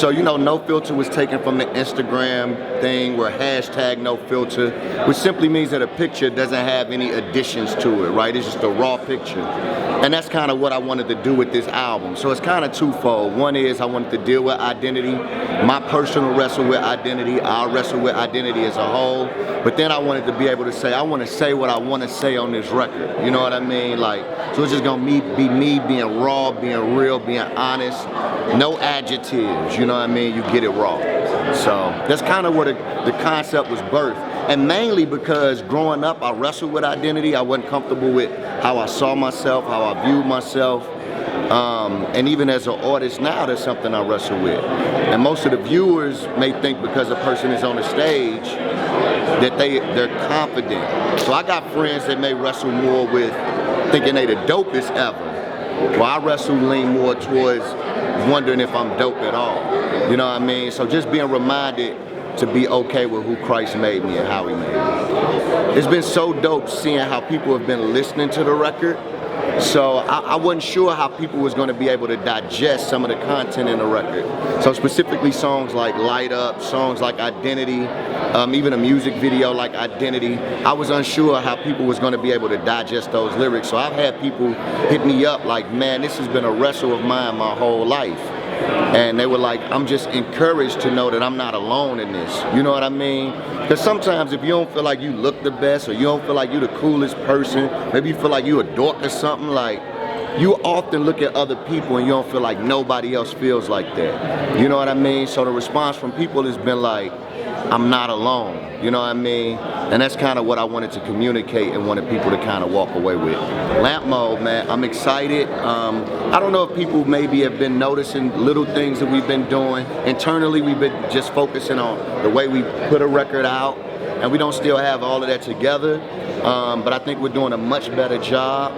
So, you know, No Filter was taken from the Instagram thing where hashtag No Filter, which simply means that a picture doesn't have any additions to it, right? It's just a raw picture. And that's kind of what I wanted to do with this album. So it's kind of twofold. One is I wanted to deal with identity, my personal wrestle with identity, our wrestle with identity as a whole. But then I wanted to be able to say, I want to say what I want to say on this record. You know what I mean? Like, so it's just gonna be me being raw, being real, being honest. No adjectives, you know what I mean? You get it raw. So that's kind of where the concept was birthed. And mainly because growing up, I wrestled with identity. I wasn't comfortable with how I saw myself, how I viewed myself. And even as an artist now, that's something I wrestle with. And most of the viewers may think because a person is on the stage that they're confident. So I got friends that may wrestle more with thinking they the dopest ever. Well, I wrestle lean more towards wondering if I'm dope at all. You know what I mean? So just being reminded to be okay with who Christ made me and how he made me. It's been so dope seeing how people have been listening to the record. So I wasn't sure how people was going to be able to digest some of the content in the record. So specifically songs like Light Up, songs like Identity, even a music video like Identity. I was unsure how people was going to be able to digest those lyrics. So I've had people hit me up like, man, this has been a wrestle of mine my whole life. And they were like, I'm just encouraged to know that I'm not alone in this. You know what I mean? Because sometimes if you don't feel like you look the best or you don't feel like you're the coolest person, maybe you feel like you a dork or something, like, you often look at other people and you don't feel like nobody else feels like that. You know what I mean? So the response from people has been like, I'm not alone. You know what I mean? And that's kind of what I wanted to communicate and wanted people to kind of walk away with. Lamp Mode, man, I'm excited. I don't know if people maybe have been noticing little things that we've been doing. Internally, we've been just focusing on the way we put a record out, and we don't still have all of that together. But I think we're doing a much better job.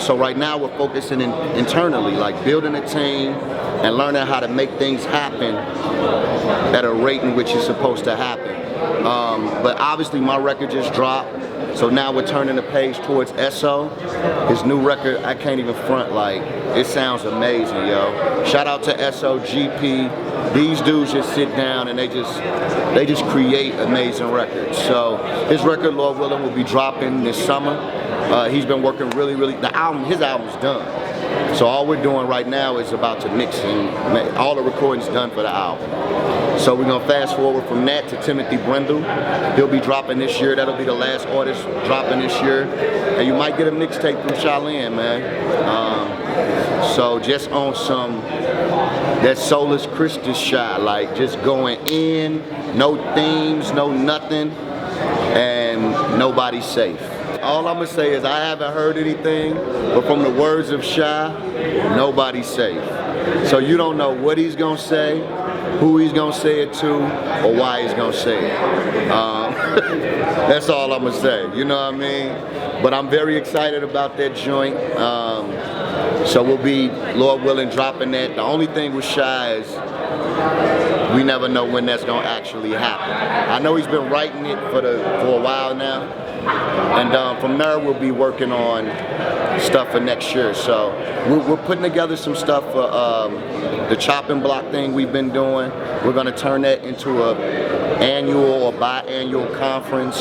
So right now we're focusing internally, like building a team and learning how to make things happen at a rate in which it's supposed to happen. But obviously my record just dropped, so now we're turning the page towards Esso. His new record, I can't even front, like, it sounds amazing, yo. Shout out to Esso, GP. These dudes just sit down and they just create amazing records. So his record, Lord willing, will be dropping this summer. He's been working really, his album's done. So all we're doing right now is about to mix and all the recording's done for the album. So we're gonna fast forward from that to Timothy Brindle. He'll be dropping this year. That'll be the last artist dropping this year. And you might get a mixtape from Shaolin, man. So just on some, that Solus Christus shot, like just going in, no themes, no nothing, and nobody's safe. All I'm gonna say is I haven't heard anything, but from the words of Shy, nobody's safe. So you don't know what he's gonna say, who he's gonna say it to, or why he's gonna say it. That's all I'm gonna say, you know what I mean? But I'm very excited about that joint. So we'll be, Lord willing, dropping that. The only thing with Shy is we never know when that's gonna actually happen. I know he's been writing it for a while now. And from there, we'll be working on stuff for next year. So we're putting together some stuff for the chopping block thing we've been doing. We're going to turn that into a annual or biannual conference,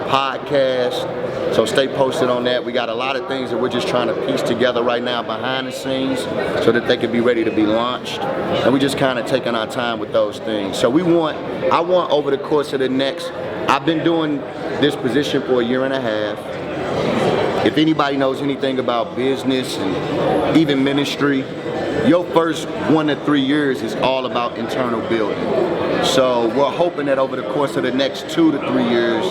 podcast. So stay posted on that. We got a lot of things that we're just trying to piece together right now behind the scenes so that they can be ready to be launched. And we just kind of taking our time with those things. So I want over the course of the next, I've been doing this position for 1.5 years. If anybody knows anything about business and even ministry, your first 1 to 3 years is all about internal building. So we're hoping that over the course of the next 2 to 3 years,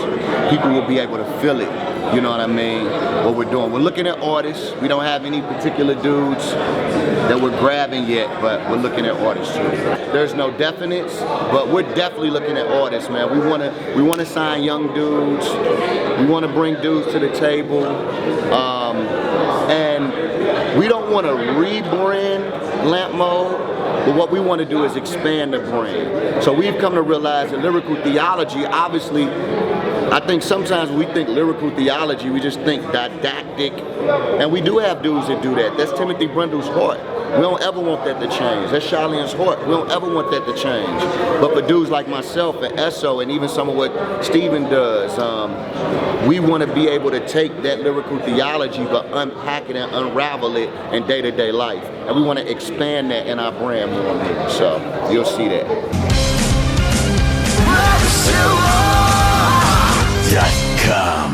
people will be able to feel it. You know what I mean? What we're doing. We're looking at artists. We don't have any particular dudes that we're grabbing yet, but we're looking at artists too. There's no definites, but we're definitely looking at artists, man. We want to sign young dudes. We want to bring dudes to the table, and we don't want to rebrand Lamp Mode. But what we want to do is expand the brand. So we've come to realize that lyrical theology, obviously, I think sometimes we think lyrical theology, we just think didactic. And we do have dudes that do that. That's Timothy Brindle's heart. We don't ever want that to change. That's Charlene's heart. We don't ever want that to change. But for dudes like myself and Esso and even some of what Steven does, we want to be able to take that lyrical theology but unpack it and unravel it in day-to-day life. And we want to expand that in our brand more and more. So you'll see that. .com